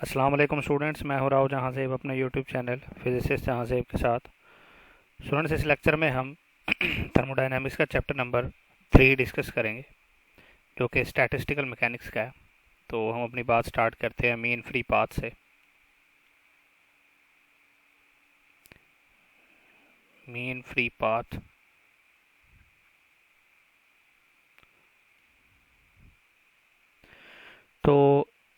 अस्सलाम वालेकुम स्टूडेंट्स, मैं हूं राव जहां से अपने यूट्यूब चैनल फिजिसिस्ट जहां से के साथ। स्टूडेंट्स, इस लेक्चर में हम थर्मोडायनामिक्स का चैप्टर नंबर 3 डिस्कस करेंगे, जो कि स्टैटिस्टिकल मैकेनिक्स का है। तो हम अपनी बात स्टार्ट करते हैं मीन फ्री पाथ से। Mean free path. तो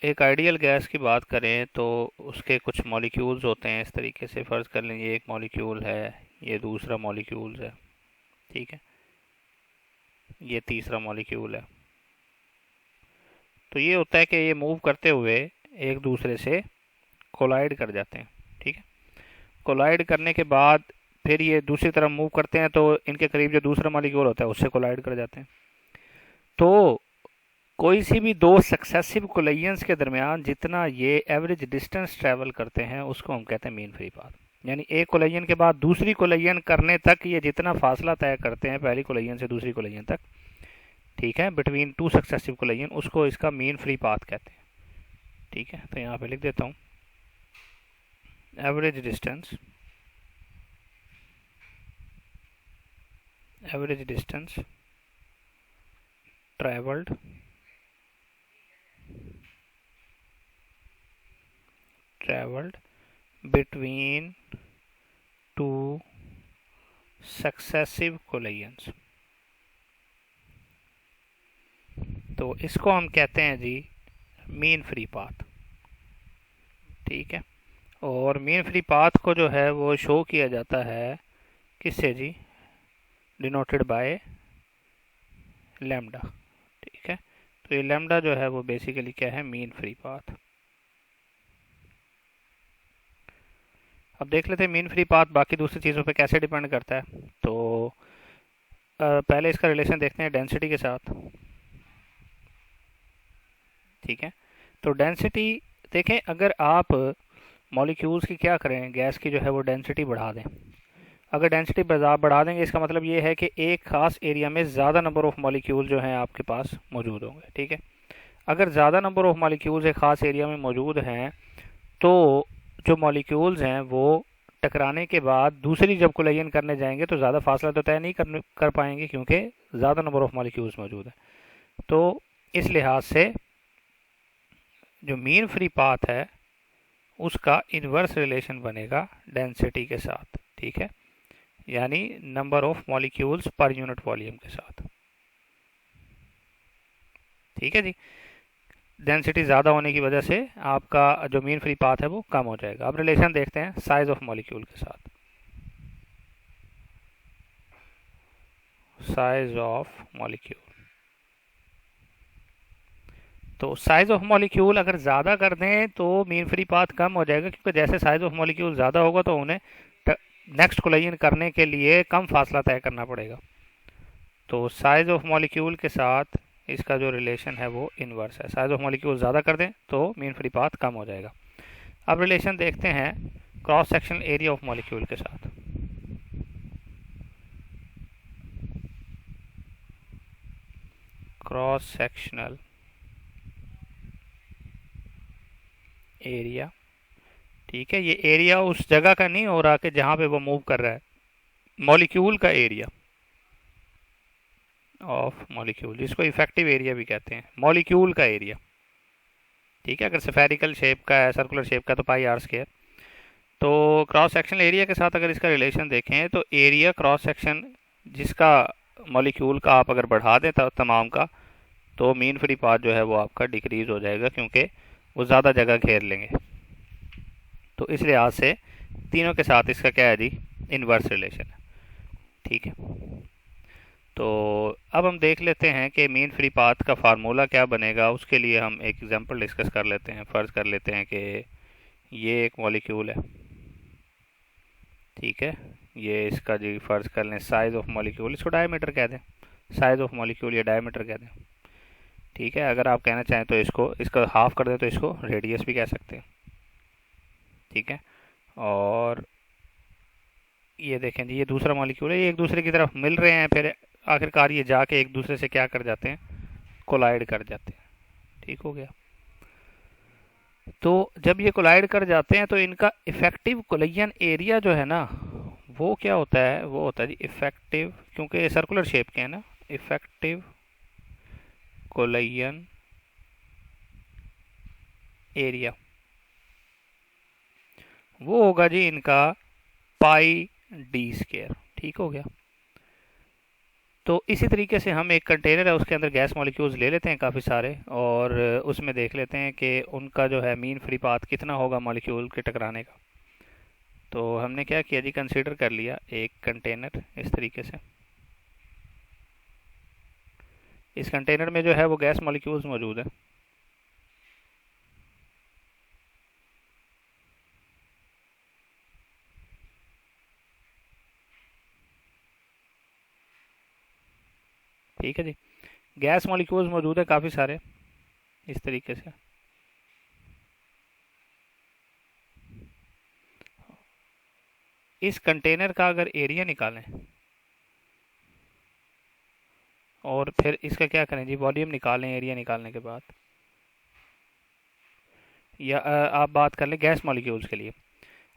एक आइडियल गैस की बात करें तो उसके कुछ मॉलिक्यूल्स होते हैं। इस तरीके से फ़र्ज़ कर लें ये एक मॉलिक्यूल है, ये दूसरा मॉलिक्यूल है, ठीक है, ये तीसरा मॉलिक्यूल है। तो ये होता है कि ये मूव करते हुए एक दूसरे से कोलाइड कर जाते हैं, ठीक है। कोलाइड करने के बाद फिर ये दूसरी तरफ मूव करते हैं तो इनके करीब जो दूसरा मॉलिक्यूल होता है उससे कोलाइड कर जाते हैं। तो कोई सी भी दो सक्सेसिव कोलिजन्स के दरमियान जितना ये एवरेज डिस्टेंस ट्रेवल करते हैं उसको हम कहते हैं मीन फ्री पाथ। यानी एक कोलिजन के बाद दूसरी कोलिजन करने तक ये जितना फासला तय करते हैं पहली कोलिजन से दूसरी कोलिजन तक, ठीक है, बिटवीन टू सक्सेसिव कोलिजन, उसको इसका मीन फ्री पाथ कहते हैं, ठीक है। तो यहाँ पे लिख देता हूँ average distance, average distance travelled travelled between two successive collisions. तो इसको हम कहते हैं जी मीन फ्री पाथ, ठीक है। और मीन फ्री पाथ को जो है वो शो किया जाता है किससे जी, डिनोटेड बाय लैम्डा, ठीक है। तो ये लैम्डा जो है वो बेसिकली क्या है, मीन फ्री पाथ। अब देख लेते हैं मीन फ्री पाथ बाकी दूसरी चीज़ों पे कैसे डिपेंड करता है। तो पहले इसका रिलेशन देखते हैं डेंसिटी के साथ, ठीक है। तो डेंसिटी देखें, अगर आप मॉलिक्यूल्स की क्या करें, गैस की जो है वो डेंसिटी बढ़ा दें। अगर डेंसिटी बढ़ा देंगे इसका मतलब ये है कि एक खास एरिया में ज़्यादा नंबर ऑफ मॉलिक्यूल जो हैं आपके पास मौजूद होंगे, ठीक है। अगर ज़्यादा नंबर ऑफ मॉलिक्यूल्स एक ख़ास एरिया में मौजूद हैं तो जो मॉलिक्यूल्स हैं वो टकराने के बाद दूसरी जब कोलिजन करने जाएंगे तो ज़्यादा फासला तो तय नहीं कर पाएंगे क्योंकि ज़्यादा नंबर ऑफ मॉलिक्यूल्स मौजूद हैं। तो इस लिहाज से जो मीन फ्री पाथ है उसका इन्वर्स रिलेशन बनेगा डेंसिटी के साथ, ठीक है, यानी number of molecules per unit volume के साथ, ठीक है जी। डेंसिटी ज़्यादा होने की वजह से आपका जो मीन फ्री पाथ है वो कम हो जाएगा। अब रिलेशन देखते हैं साइज ऑफ मॉलिक्यूल के साथ। साइज ऑफ मॉलिक्यूल, तो साइज ऑफ मॉलिक्यूल अगर ज़्यादा कर दें तो मीन फ्री पाथ कम हो जाएगा, क्योंकि जैसे साइज ऑफ मॉलिक्यूल ज़्यादा होगा तो उन्हें नेक्स्ट कोलिजन करने के लिए कम फासला तय करना पड़ेगा। तो साइज ऑफ मॉलिक्यूल के साथ इसका जो रिलेशन है वो इन्वर्स है। साइज ऑफ मॉलिक्यूल ज़्यादा कर दें तो मीन फ्री पाथ कम हो जाएगा। अब रिलेशन देखते हैं cross sectional area of molecule के साथ। क्रॉस सेक्शनल एरिया, ठीक है, ये एरिया उस जगह का नहीं हो रहा कि जहां पे वो मूव कर रहा है, मॉलिक्यूल का एरिया ऑफ मॉलिक्यूल, जिसको इफेक्टिव एरिया भी कहते हैं, मॉलिक्यूल का एरिया, ठीक है। अगर स्फेरिकल शेप का है, सर्कुलर शेप का, तो पाई आर स्क्वायर। तो क्रॉस सेक्शनल एरिया के साथ अगर इसका रिलेशन देखें तो एरिया क्रॉस सेक्शन जिसका मॉलिक्यूल का आप अगर बढ़ा दें तमाम का, तो मीन फ्री पाथ जो है वो आपका डिक्रीज हो जाएगा क्योंकि वो ज़्यादा जगह घेर लेंगे। तो इस लिहाज से तीनों के साथ इसका क्या है जी, इन्वर्स रिलेशन है, ठीक है। तो अब हम देख लेते हैं कि मीन फ्री पाथ का फार्मूला क्या बनेगा। उसके लिए हम एक एग्जांपल डिस्कस कर लेते हैं। फ़र्ज़ कर लेते हैं कि ये एक मॉलिक्यूल है, ठीक है, ये इसका जी फ़र्ज़ कर लें साइज़ ऑफ मॉलिक्यूल, इसको डायमीटर कह दें, साइज़ ऑफ मॉलिक्यूल या डायमीटर कह दें, ठीक है। अगर आप कहना चाहें तो इसको इसका हाफ कर दें तो इसको रेडियस भी कह सकते हैं, ठीक है। और ये देखें जी, ये दूसरा मॉलिक्यूल है, ये एक दूसरे की तरफ मिल रहे हैं, फिर आखिरकार ये जाके एक दूसरे से क्या कर जाते हैं, कोलाइड कर जाते हैं, ठीक हो गया। तो जब ये कोलाइड कर जाते हैं तो इनका इफेक्टिव कोलिजन एरिया जो है ना, वो क्या होता है, वो होता है जी इफेक्टिव, क्योंकि ये सर्कुलर शेप के हैं ना, इफेक्टिव कोलिजन एरिया वो होगा जी इनका पाई डी स्केयर। ठीक हो गया। तो इसी तरीके से हम एक कंटेनर है उसके अंदर गैस मॉलिक्यूल्स ले लेते हैं काफ़ी सारे, और उसमें देख लेते हैं कि उनका जो है मीन फ्री पाथ कितना होगा मॉलिक्यूल के टकराने का। तो हमने क्या किया जी, कंसीडर कर लिया एक कंटेनर इस तरीके से। इस कंटेनर में जो है वो गैस मॉलिक्यूल्स मौजूद है। ठीक है जी, गैस मॉलिक्यूल्स मौजूद है काफ़ी सारे इस तरीके से। इस कंटेनर का अगर एरिया निकालें और फिर इसका क्या करें जी, वॉल्यूम निकालें एरिया निकालने के बाद, या आप बात कर लें गैस मॉलिक्यूल्स के लिए।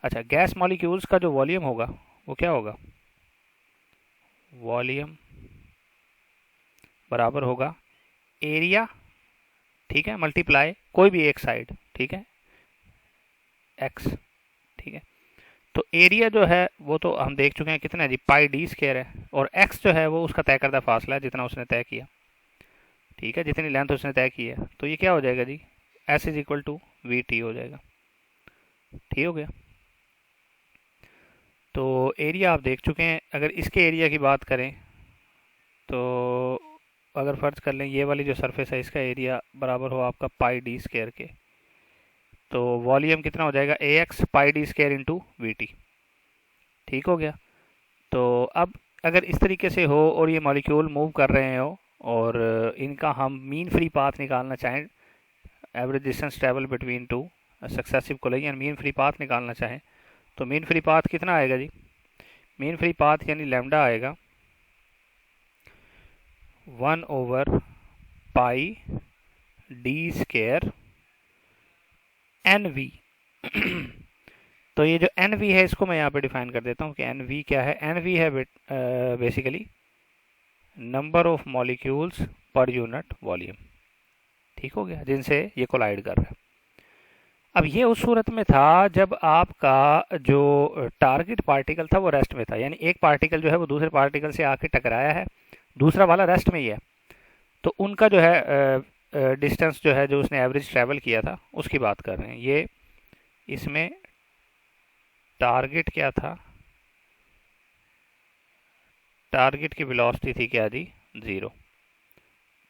अच्छा, गैस मॉलिक्यूल्स का जो वॉल्यूम होगा वो क्या होगा, वॉल्यूम बराबर होगा एरिया, ठीक है, मल्टीप्लाई कोई भी एक साइड, ठीक है, एक्स। ठीक है, तो एरिया जो है वो तो हम देख चुके हैं कितना है जी, पाई डी स्क्वायर है, और एक्स जो है वो उसका तय करदा फासला है जितना उसने तय किया। ठीक है, जितनी लेंथ उसने तय की है, तो ये क्या हो जाएगा जी, S is equal to V T हो जाएगा। ठीक हो गया। तो एरिया आप देख चुके हैं। अगर इसके एरिया की बात करें तो अगर फर्ज कर लें ये वाली जो सरफेस है इसका एरिया बराबर हो आपका पाई डी स्क्वायर के, तो वॉल्यूम कितना हो जाएगा, A x pi D square into V T. ठीक हो गया। तो अब अगर इस तरीके से हो और ये मॉलिक्यूल मूव कर रहे हो और इनका हम मीन फ्री पाथ निकालना चाहें, average distance travel between two successive collision, mean free path निकालना चाहें, तो मीन फ्री पाथ कितना आएगा जी, मीन फ्री पाथ यानी लैम्डा आएगा 1/पाई डी स्क्वायर एन वी। तो ये जो एन वी है इसको मैं यहाँ पे डिफाइन कर देता हूँ कि एन वी क्या है। एन वी है basically number of molecules per unit volume. ठीक हो गया, जिनसे ये कोलाइड कर रहा है। अब ये उस सूरत में था जब आपका जो टारगेट पार्टिकल था वो रेस्ट में था, यानी एक पार्टिकल जो है वो दूसरे पार्टिकल से आके टकराया है, दूसरा वाला रेस्ट में ही है। तो उनका जो है डिस्टेंस जो है जो उसने एवरेज ट्रैवल किया था उसकी बात कर रहे हैं। ये इसमें टारगेट क्या था, टारगेट की वेलोसिटी थी क्या जी, 0।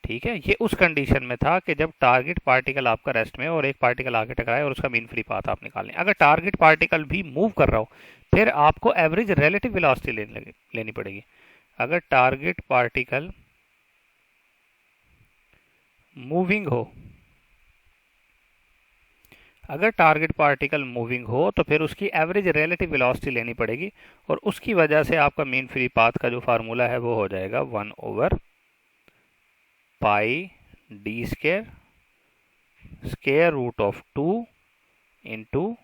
ठीक है, ये उस कंडीशन में था कि जब टारगेट पार्टिकल आपका रेस्ट में और एक पार्टिकल आगे टकराए और उसका मीन फ्री पाथ आप निकालें। अगर टारगेट पार्टिकल भी मूव कर रहा हो फिर आपको एवरेज रिलेटिव वेलोसिटी लेनी पड़ेगी। अगर टारगेट पार्टिकल मूविंग हो, अगर टारगेट पार्टिकल मूविंग हो तो फिर उसकी एवरेज रिलेटिव वेलोसिटी लेनी पड़ेगी, और उसकी वजह से आपका मीन फ्री पाथ का जो फार्मूला है वो हो जाएगा one by pi D square square root of 2 into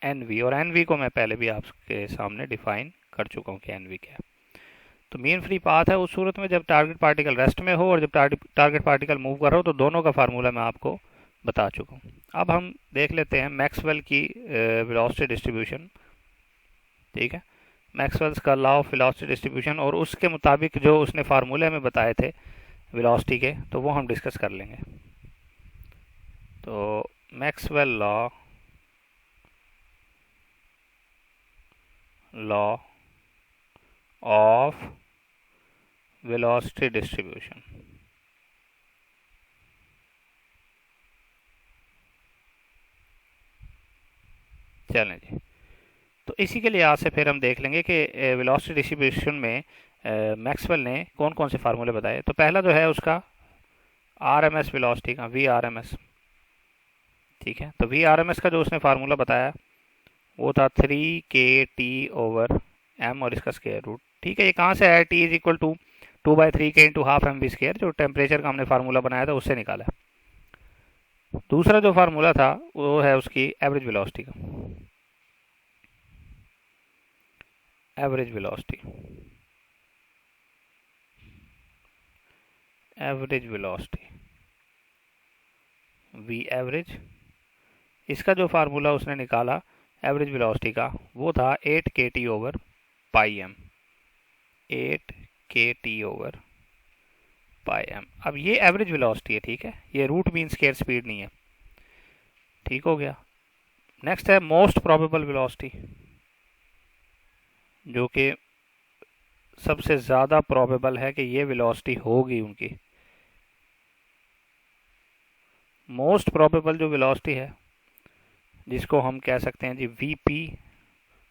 N V. और एन वी को मैं पहले भी आपके सामने डिफाइन कर चुका हूँ कि एन वी क्या है। तो मीन फ्री पाथ है उस सूरत में जब टारगेट पार्टिकल रेस्ट में हो और जब टारगेट पार्टिकल मूव कर रहा हो, तो दोनों का फार्मूला मैं आपको बता चुका हूँ। अब हम देख लेते हैं मैक्सवेल की वेलोसिटी डिस्ट्रीब्यूशन। ठीक है, मैक्सवेल्स का लॉ ऑफ वेलोसिटी डिस्ट्रीब्यूशन, और उसके मुताबिक जो उसने फार्मूले हमें बताए थे वेलोसिटी के, तो वो हम डिस्कस कर लेंगे। तो Maxwell law of velocity distribution. चलें जी, तो इसी के लिहाज से फिर हम देख लेंगे कि वेलोसिटी डिस्ट्रीब्यूशन में मैक्सवेल ने कौन कौन से फार्मूले बताए। तो पहला जो है उसका आरएमएस वेलोसिटी का, वी आर एम एस। ठीक है, तो वी आर एम एस का जो उसने फार्मूला बताया वो था 3kT/m और इसका स्क्वायर रूट। ठीक है, ये कहाँ से आया, T इज इक्वल टू 2/3 के into half m v square, जो टेम्परेचर का हमने फार्मूला बनाया था उससे निकाला है। दूसरा जो फार्मूला था वो है उसकी एवरेज वेलोसिटी का। Average velocity, average velocity V average, इसका जो फार्मूला उसने निकाला एवरेज वेलोसिटी का वो था 8 के टी ओवर पाई एम। 8 के टी ओवर पाई एम। अब ये एवरेज वेलोसिटी है, ठीक है, ये रूट मीन स्क्वायर स्पीड नहीं है। ठीक हो गया। नेक्स्ट है मोस्ट प्रोबेबल वेलोसिटी, जो कि सबसे ज़्यादा प्रोबेबल है कि ये वेलोसिटी होगी उनकी। मोस्ट प्रोबेबल जो वेलोसिटी है जिसको हम कह सकते हैं जी वी पी,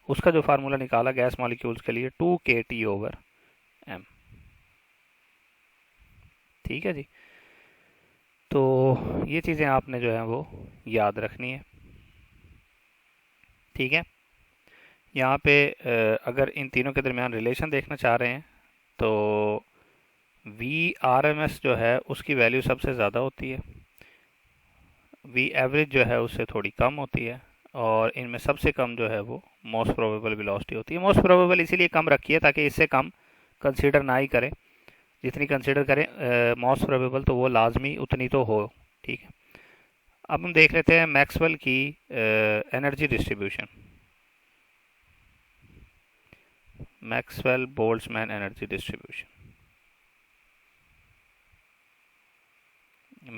उसका जो फार्मूला निकाला गैस मॉलिक्यूल्स के लिए 2 के टी ओवर एम। ठीक है जी। तो ये चीज़ें आपने जो है वो याद रखनी है। ठीक है। यहाँ पे अगर इन तीनों के दरमियान रिलेशन देखना चाह रहे हैं तो वी आर एम एस जो है उसकी वैल्यू सबसे ज़्यादा होती है, वी एवरेज जो है उससे थोड़ी कम होती है, और इनमें सबसे कम जो है वो मोस्ट प्रोबेबल वेलोसिटी होती है। मोस्ट प्रोबेबल इसीलिए कम रखी है ताकि इससे कम कंसीडर ना ही करें, जितनी कंसीडर करें मोस्ट प्रोबेबल तो वो लाजमी उतनी तो हो। ठीक है। अब हम देख लेते हैं मैक्सवेल की energy distribution, Maxwell Boltzmann energy distribution,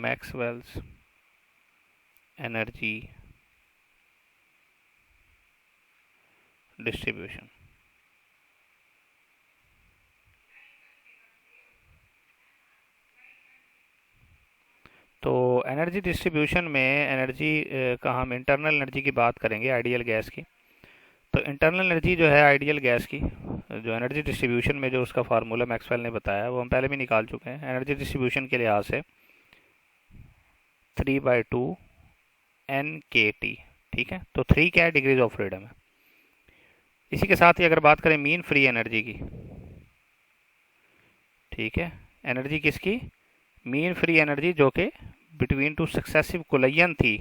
Maxwell's energy distribution. तो एनर्जी डिस्ट्रीब्यूशन में एनर्जी का हम इंटरनल एनर्जी की बात करेंगे आइडियल गैस की। तो इंटरनल एनर्जी जो है आइडियल गैस की, जो एनर्जी डिस्ट्रीब्यूशन में जो उसका फार्मूला मैक्सवेल ने बताया वो हम पहले भी निकाल चुके हैं। एनर्जी डिस्ट्रीब्यूशन के लिहाज से 3/2 एन के टी। ठीक है। तो 3 क्या है, डिग्रीज ऑफ फ्रीडम है। इसी के साथ ही अगर बात करें मीन फ्री एनर्जी की, ठीक है, एनर्जी किसकी, मीन फ्री एनर्जी जो कि बिटवीन टू सक्सेसिव कोलिजन थी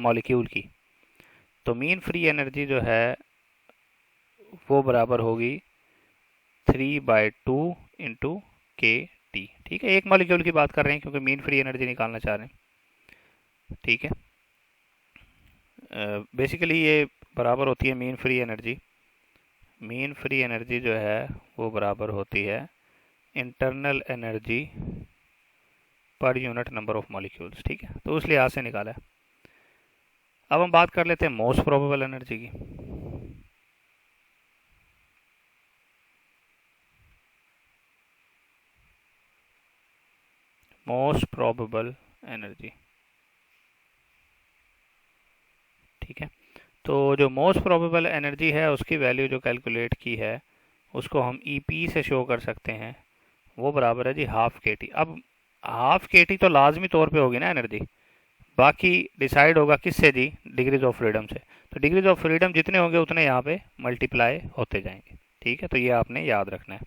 मॉलिक्यूल की, तो मीन फ्री एनर्जी जो है वो बराबर होगी 3/2 इंटू के टी। ठीक है, एक मॉलिक्यूल की बात कर रहे हैं क्योंकि मीन फ्री एनर्जी निकालना चाह रहे हैं। ठीक है। बेसिकली ये बराबर होती है mean free energy, mean free energy जो है वो बराबर होती है internal energy per unit number of molecules. ठीक है, तो उस लिहाज से निकाला है। अब हम बात कर लेते हैं मोस्ट प्रोबेबल एनर्जी की। मोस्ट प्रोबेबल एनर्जी, ठीक है। तो जो मोस्ट प्रोबेबल एनर्जी है उसकी वैल्यू जो कैलकुलेट की है उसको हम ईपी से शो कर सकते हैं, वो बराबर है जी हाफ के टी। अब हाफ के टी तो लाजमी तौर पे होगी ना एनर्जी, बाकी डिसाइड होगा किससे जी, डिग्रीज ऑफ फ्रीडम से। तो डिग्रीज ऑफ फ्रीडम जितने होंगे उतने यहाँ पे मल्टीप्लाई होते जाएंगे। ठीक है, तो ये आपने याद रखना है।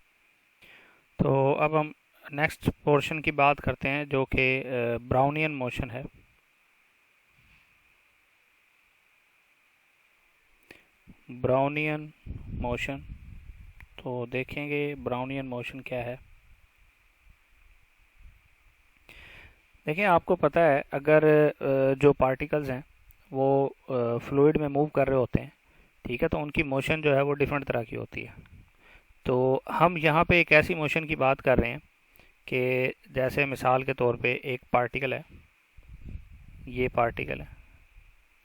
तो अब हम नेक्स्ट पोर्शन की बात करते हैं जो कि ब्राउनियन मोशन है। ब्राउनियन मोशन, तो देखेंगे ब्राउनियन मोशन क्या है। देखिए आपको पता है अगर जो पार्टिकल्स हैं वो फ्लूइड में मूव कर रहे होते हैं, ठीक है, तो उनकी मोशन जो है वो डिफरेंट तरह की होती है। तो हम यहाँ पे एक ऐसी मोशन की बात कर रहे हैं कि जैसे मिसाल के तौर पे एक पार्टिकल है, ये पार्टिकल है,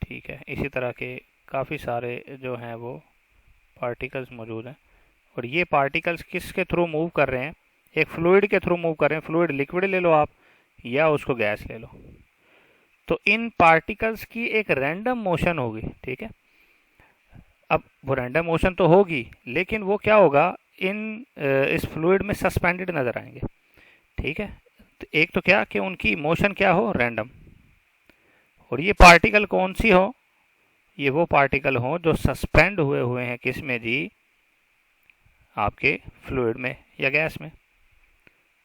ठीक है, इसी तरह के काफ़ी सारे जो हैं वो पार्टिकल्स मौजूद हैं, और ये पार्टिकल्स किसके थ्रू मूव कर रहे हैं, एक फ्लूइड के थ्रू मूव कर रहे हैं। फ्लूइड लिक्विड ले लो आप या उसको गैस ले लो, तो इन पार्टिकल्स की एक रैंडम मोशन होगी। ठीक है, अब वो रैंडम मोशन तो होगी लेकिन वो क्या होगा, इन इस फ्लूइड में सस्पेंडेड नज़र आएंगे। ठीक है, तो एक तो क्या कि उनकी मोशन क्या हो, रैंडम, और ये पार्टिकल कौन सी हो, ये वो पार्टिकल हो जो सस्पेंड हुए हुए हैं किस में जी, आपके फ्लूइड में या गैस में।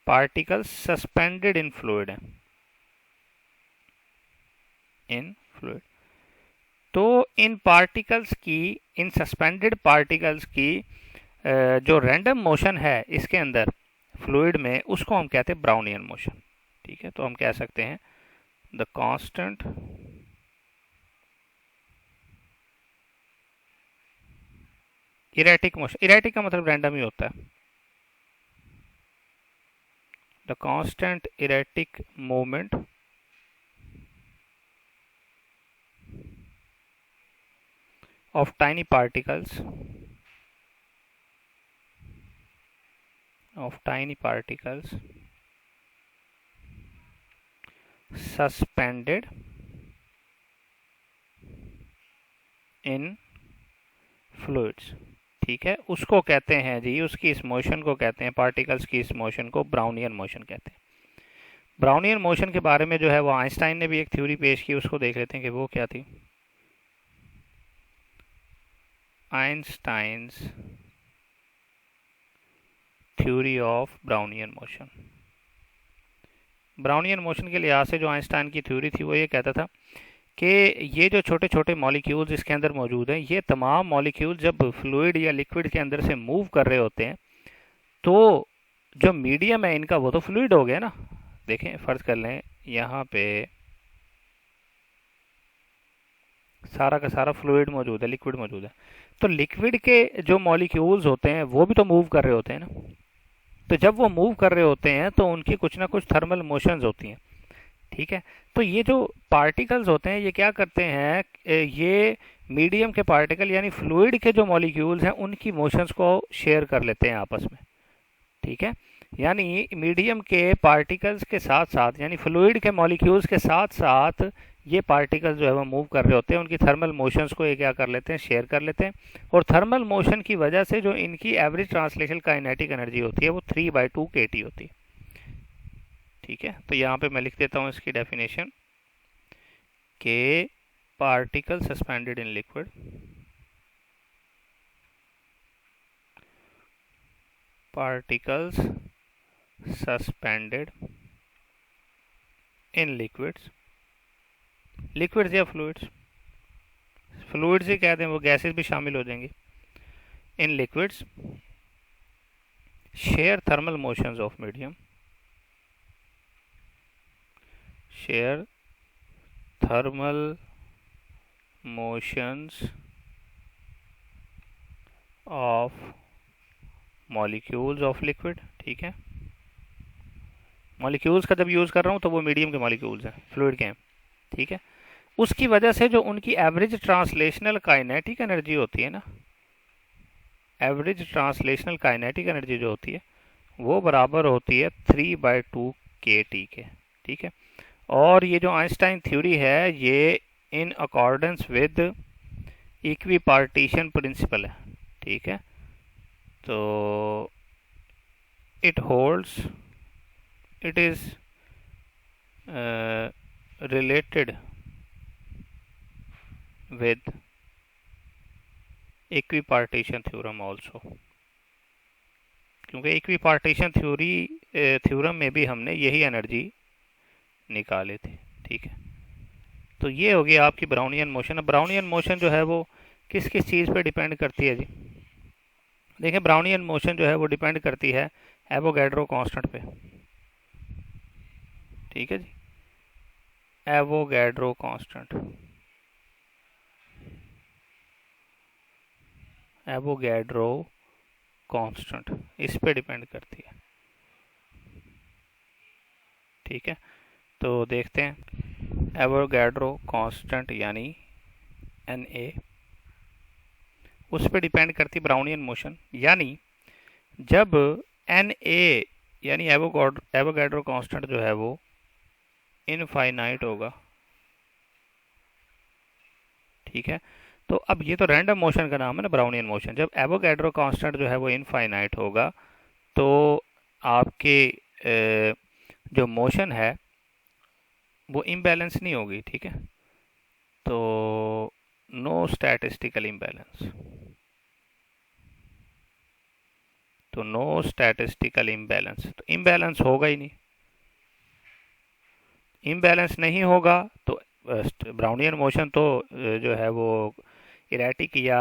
पार्टिकल्स सस्पेंडेड इन फ्लूइड है। इन फ्लूइड। तो इन पार्टिकल्स की, इन सस्पेंडेड पार्टिकल्स की जो रैंडम मोशन है इसके अंदर फ्लूइड में, उसको हम कहते हैं ब्राउनियन मोशन। ठीक है, तो हम कह सकते हैं the constant erratic motion. Erratic का मतलब रैंडम ही होता है। The constant erratic movement of tiny particles suspended in fluids। ठीक है, उसको कहते हैं जी, उसकी इस मोशन को कहते हैं, पार्टिकल्स की इस मोशन को ब्राउनियन मोशन कहते हैं। ब्राउनियन मोशन के बारे में जो है वो आइंस्टाइन ने भी एक थ्योरी पेश की, उसको देख लेते हैं कि वो क्या थी। Einstein's theory of Brownian motion. Brownian motion के लिहाज से जो आइंस्टाइन की थ्योरी थी वो ये कहता था कि ये जो छोटे छोटे मॉलिक्यूल्स इसके अंदर मौजूद हैं, ये तमाम मॉलिक्यूल जब फ्लूइड या लिक्विड के अंदर से मूव कर रहे होते हैं तो जो मीडियम है इनका वो तो फ्लूइड हो गया ना। देखें, फर्ज कर लें यहाँ पे सारा का सारा फ्लूइड मौजूद है, लिक्विड मौजूद है, तो लिक्विड के जो मॉलिक्यूल्स होते हैं वो भी तो मूव कर रहे होते हैं ना। तो जब वो मूव कर रहे होते हैं तो उनकी कुछ ना कुछ थर्मल मोशंस होती हैं। ठीक है, तो ये जो पार्टिकल्स होते हैं ये क्या करते हैं, ये मीडियम के पार्टिकल यानी फ्लूइड के जो मॉलिक्यूल्स हैं उनकी मोशंस को शेयर कर लेते हैं आपस में। ठीक है, यानी मीडियम के पार्टिकल्स के साथ साथ, यानी फ्लूइड के मॉलिक्यूल्स के साथ साथ ये पार्टिकल्स जो है वो मूव कर रहे होते हैं, उनकी थर्मल मोशंस को ये क्या कर लेते हैं, शेयर कर लेते हैं। और थर्मल मोशन की वजह से जो इनकी एवरेज ट्रांसलेशनल काइनेटिक एनर्जी होती है वो 3/2 kT होती है। ठीक है, तो यहाँ पे मैं लिख देता हूँ इसकी डेफिनेशन के particle suspended in liquid particles suspended in liquids या फ्लूइड्स ही कहते हैं, वो गैसेस भी शामिल हो जाएंगी। In liquids share thermal motions of medium, share thermal motions of molecules of liquid. ठीक है, मॉलिक्यूल्स का जब यूज़ कर रहा हूँ तो वो मीडियम के मॉलिक्यूल्स हैं, फ्लूइड के हैं। ठीक है, उसकी वजह से जो उनकी एवरेज ट्रांसलेशनल काइनेटिक एनर्जी होती है ना, एवरेज ट्रांसलेशनल काइनेटिक एनर्जी जो होती है वो बराबर होती है 3/2 kT के। ठीक है, और ये जो आइंस्टाइन थ्योरी है ये in accordance with equipartition principle है। ठीक है, तो it holds, it is related with equipartition theorem also, क्योंकि इक्विपार्टीशन थ्योरम में भी हमने यही एनर्जी निकाले थे। ठीक है, तो ये हो गया आपकी ब्राउनियन मोशन। अब ब्राउनियन मोशन जो है वो किस किस चीज़ पे डिपेंड करती है जी। देखिए, ब्राउनियन मोशन जो है वो डिपेंड करती है एवोगैड्रो कांस्टेंट पे। ठीक है जी, एवोगैड्रो कांस्टेंट, एवोगैड्रो कांस्टेंट इस पे डिपेंड करती है। ठीक है, तो देखते हैं एवोगैड्रो कांस्टेंट यानी Na, उस पर डिपेंड करती ब्राउनियन मोशन। यानी जब Na यानी एवोगैड्रो कांस्टेंट जो है वो इनफाइनाइट होगा। ठीक है, तो अब ये तो रैंडम मोशन का नाम है ना, ब्राउनियन मोशन। जब एवोगैड्रो कांस्टेंट जो है वो इनफाइनाइट होगा तो आपके जो मोशन है वो इम्बैलेंस नहीं होगी। ठीक है, तो नो स्टैटिस्टिकल इम्बैलेंस, तो नो स्टैटिस्टिकल इम्बैलेंस, तो इम्बैलेंस होगा ही नहीं। इम्बैलेंस नहीं होगा तो ब्राउनियन मोशन तो जो है वो इरेटिक या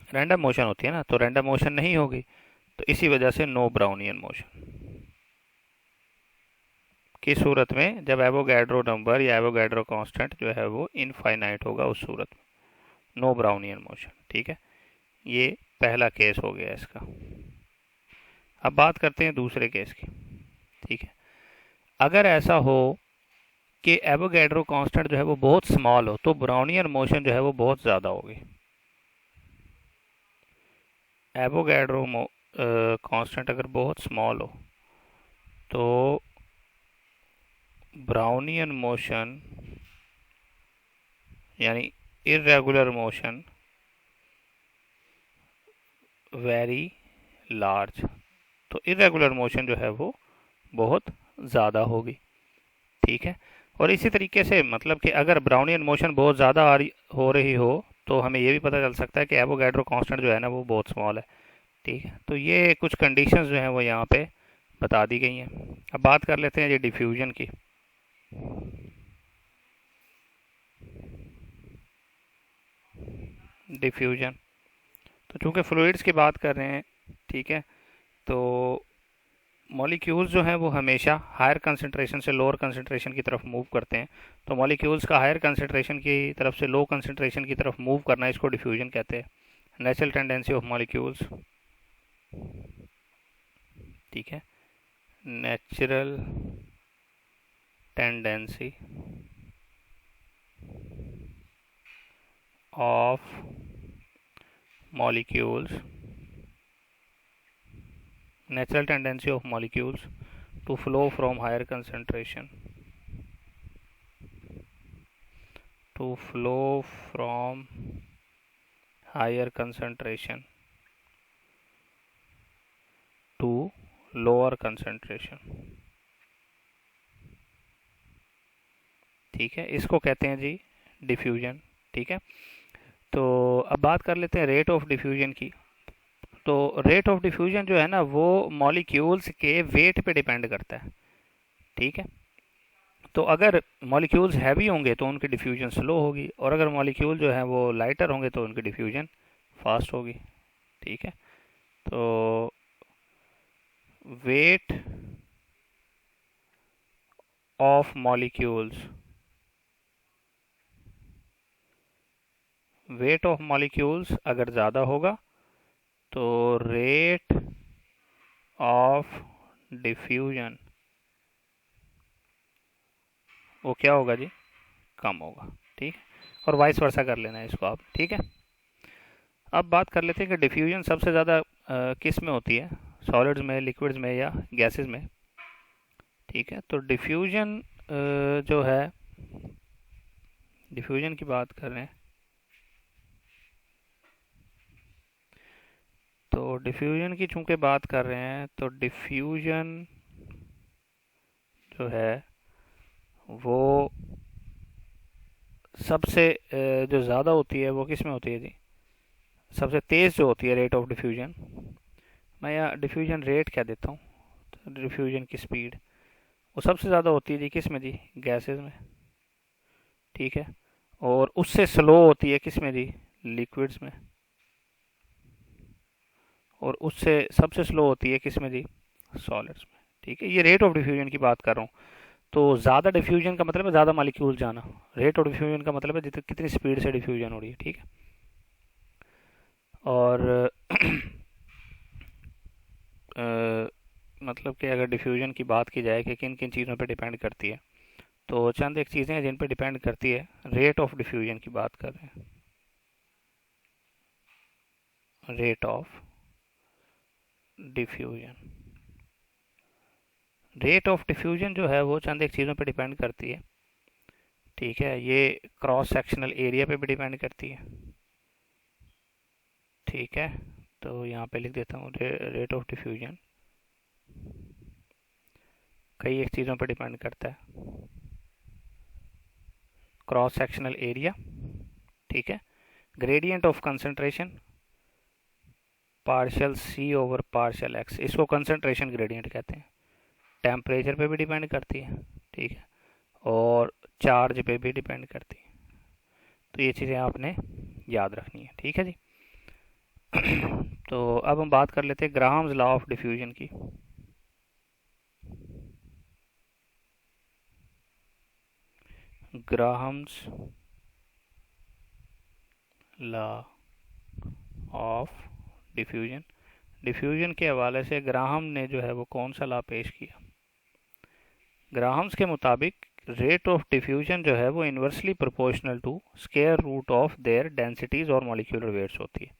रैंडम मोशन होती है ना, तो रैंडम मोशन नहीं होगी, तो इसी वजह से नो ब्राउनियन मोशन। किस सूरत में? जब एवोगैड्रो नंबर या एवोगैड्रो कांस्टेंट जो है वो इनफाइनाइट होगा, उस सूरत में नो ब्राउनियन मोशन। ठीक है, ये पहला केस हो गया इसका। अब बात करते हैं दूसरे केस की। ठीक है, अगर ऐसा हो कि एवोगैड्रो कांस्टेंट जो है वो बहुत स्मॉल हो, तो ब्राउनियन मोशन जो है वो बहुत ज़्यादा होगी। एवोगैड्रो कांस्टेंट अगर बहुत स्मॉल हो तो ब्राउनियन मोशन यानी इरेगुलर मोशन वेरी लार्ज, तो इरेगुलर मोशन जो है वो बहुत ज़्यादा होगी। ठीक है, और इसी तरीके से मतलब कि अगर ब्राउनियन मोशन बहुत ज़्यादा हो रही हो तो हमें ये भी पता चल सकता है कि एवोगैड्रो कांस्टेंट जो है ना वो बहुत स्मॉल है। ठीक है, तो ये कुछ कंडीशंस जो हैं वो यहाँ पे बता दी गई हैं। अब बात कर लेते हैं ये डिफ्यूजन की। डिफ्यूजन, तो चूंकि फ्लूइड्स की बात कर रहे हैं, ठीक है, तो मॉलिक्यूल्स जो हैं वो हमेशा हायर कंसंट्रेशन से लोअर कंसंट्रेशन की तरफ मूव करते हैं। तो मॉलिक्यूल्स का हायर कंसंट्रेशन की तरफ से लो कंसंट्रेशन की तरफ मूव करना, इसको डिफ्यूजन कहते हैं। नेचुरल टेंडेंसी ऑफ मॉलिक्यूल्स, ठीक है, natural tendency of molecules, natural tendency of molecules to flow from higher concentration to flow from higher concentration to lower concentration। ठीक है, इसको कहते हैं जी डिफ्यूजन। ठीक है, तो अब बात कर लेते हैं रेट ऑफ डिफ्यूजन की। तो रेट ऑफ डिफ्यूजन जो है ना वो मॉलिक्यूल्स के वेट पे डिपेंड करता है। ठीक है, तो अगर मॉलिक्यूल्स हैवी होंगे तो उनकी डिफ्यूजन स्लो होगी, और अगर मॉलिक्यूल जो है वो लाइटर होंगे तो उनकी डिफ्यूजन फास्ट होगी। ठीक है, तो weight of molecules, weight of molecules अगर ज़्यादा होगा तो रेट ऑफ डिफ्यूजन वो क्या होगा जी? कम होगा। ठीक है, और वाइस वर्सा कर लेना है इसको आप। ठीक है, अब बात कर लेते हैं कि डिफ्यूजन सबसे ज़्यादा किस में होती है, सॉलिड्स में, लिक्विड्स में या गैसेस में। ठीक है, तो डिफ्यूजन जो है, डिफ्यूजन की बात कर रहे हैं, तो डिफ्यूजन की चूंकि बात कर रहे हैं तो डिफ्यूजन जो है वो सबसे जो ज़्यादा होती है वो किस में होती है जी? सबसे तेज़ जो होती है रेट ऑफ डिफ्यूजन, मैं यहाँ डिफ्यूजन रेट क्या देता हूँ, तो डिफ्यूजन की स्पीड वो सबसे ज़्यादा होती है जी किस में जी? गैसेस में। ठीक है, और उससे स्लो होती है किस में जी? लिक्विड्स में। और उससे सबसे स्लो होती है किस में जी? सॉलिड्स में। ठीक है, ये रेट ऑफ डिफ्यूजन की बात कर रहा हूँ। तो ज़्यादा डिफ्यूजन का मतलब है ज़्यादा मॉलिक्यूल जाना, रेट ऑफ डिफ्यूजन का मतलब है जितनी कितनी स्पीड से डिफ्यूजन हो रही है। ठीक है, और मतलब कि अगर डिफ्यूजन की बात की जाए कि किन किन चीज़ों पे डिपेंड करती है, तो चंद एक चीज़ें हैं जिन पे डिपेंड करती है। रेट ऑफ डिफ्यूजन की बात कर रहे हैं, rate of diffusion, rate of diffusion जो है वो चंद एक चीज़ों पे डिपेंड करती है। ठीक है, ये क्रॉस सेक्शनल एरिया पे भी डिपेंड करती है। ठीक है, तो यहाँ पे लिख देता हूँ रेट ऑफ डिफ्यूजन कई एक चीज़ों पर डिपेंड करता है। क्रॉस सेक्शनल एरिया, ठीक है, gradient of concentration partial C over partial X, इसको कंसंट्रेशन ग्रेडियंट कहते हैं। टेम्परेचर पे भी डिपेंड करती है। ठीक है, और चार्ज पे भी डिपेंड करती है। तो ये चीज़ें आपने याद रखनी है, ठीक है जी। तो अब हम बात कर लेते हैं ग्राहम्स लॉ ऑफ डिफ्यूजन की। Graham's law of diffusion, diffusion के हवाले से ग्राहम ने जो है वो कौन सा लॉ पेश किया। ग्राहम्स के मुताबिक रेट ऑफ डिफ्यूजन जो है वो inversely proportional to square root of their densities और मॉलिक्यूलर वेट्स होती है।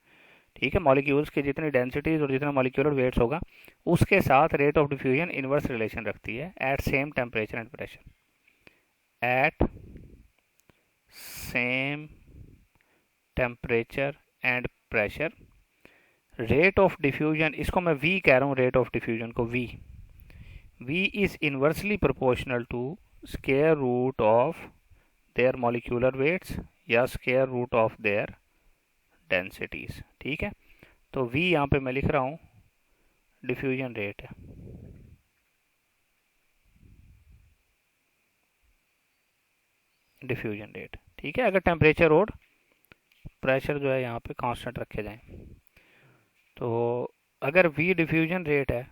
ठीक है, मॉलिक्यूल्स की जितनी डेंसिटीज और जितना मॉलिक्यूलर वेट्स होगा उसके साथ rate of diffusion inverse relation रखती है at same temperature and pressure. At same temperature and pressure rate of diffusion, इसको मैं वी कह रहा हूँ, रेट ऑफ डिफ्यूजन को V, V is inversely proportional to square root of their molecular weights या square root of their densities. ठीक है, तो वी यहाँ पे मैं लिख रहा हूँ डिफ्यूजन रेट है। डिफ्यूजन रेट, ठीक है, अगर टेम्परेचर और प्रेशर जो है यहाँ पे कांस्टेंट रखे जाएं। तो अगर वी डिफ्यूजन रेट है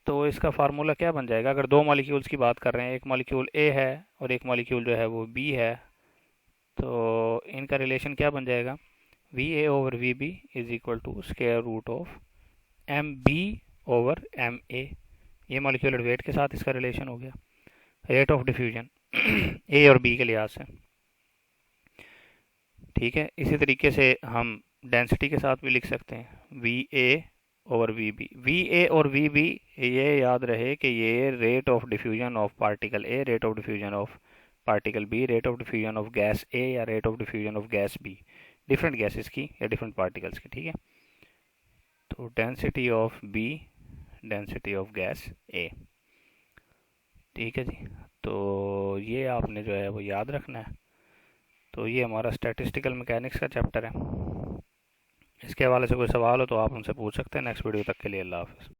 तो इसका फार्मूला क्या बन जाएगा। अगर दो मॉलिक्यूल्स की बात कर रहे हैं, एक मॉलिक्यूल ए है और एक मॉलिक्यूल जो है वो बी है, तो इनका रिलेशन क्या बन जाएगा, V A over V B is equal to square root of M B over M A. ये मॉलिक्यूलर वेट के साथ इसका रिलेशन हो गया रेट ऑफ डिफ्यूजन ए और बी के लिहाज से। ठीक है, इसी तरीके से हम डेंसिटी के साथ भी लिख सकते हैं V A over V B. V A और वी बी, ये याद रहे कि ये rate of diffusion of particle A, rate of diffusion of particle B, rate of diffusion of gas A या rate of diffusion of gas B, different gases की या different particles की। ठीक है, तो density of B, density of gas A. ठीक है जी, तो ये आपने जो है वो याद रखना है। तो ये हमारा स्टैटिस्टिकल मैकेनिक्स का चैप्टर है। इसके हवाले से कोई सवाल हो तो आप हमसे पूछ सकते हैं। नेक्स्ट वीडियो तक के लिए अल्लाह हाफ़िज़।